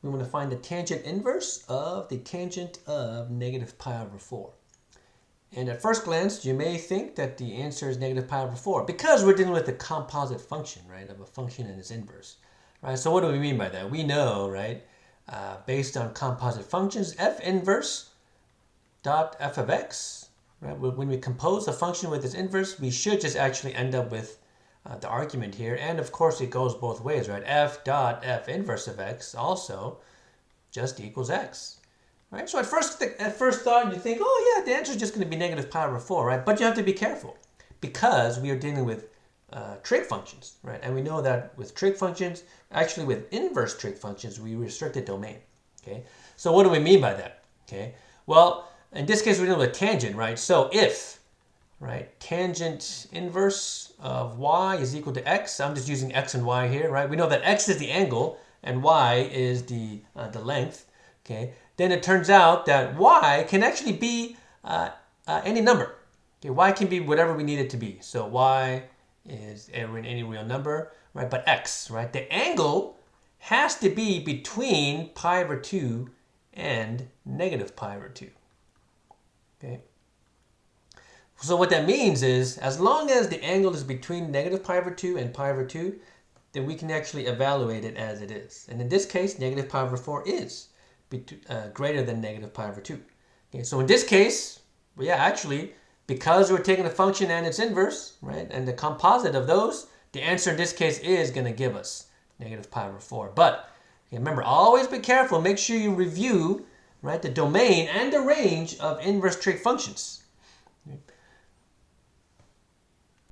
we want to find the tangent inverse of the tangent of negative pi over 4. And at first glance, you may think that the answer is negative pi over 4 because we're dealing with a composite function, right, of a function and its inverse. Right? So what do we mean by that? We know, right, based on composite functions, f inverse dot f of x, right, when we compose a function with its inverse, we should just actually end up with the argument here. And of course, it goes both ways, right? F dot f inverse of x also just equals x. Right? So at first thought, you think, oh yeah, the answer is just going to be negative pi over 4, right? But you have to be careful because we are dealing with trig functions, right? And we know that with trig functions, actually with inverse trig functions, we restrict the domain, okay? So what do we mean by that, okay? Well, in this case, we're dealing with tangent, right? So if, right, tangent inverse of y is equal to x, I'm just using x and y here, right? We know that x is the angle and y is the length, okay? Then it turns out that y can actually be any number. Okay, y can be whatever we need it to be. So y is any real number, right? But x, right? The angle has to be between pi over 2 and negative pi over 2. Okay. So what that means is, as long as the angle is between negative pi over 2 and pi over 2, then we can actually evaluate it as it is. And in this case, negative pi over 4 is greater than negative pi over 2. Okay, so in this case, well, yeah, actually, because we're taking a function and its inverse, right, and the composite of those, the answer in this case is going to give us negative pi over 4. But okay, remember, always be careful. Make sure you review, right, the domain and the range of inverse trig functions.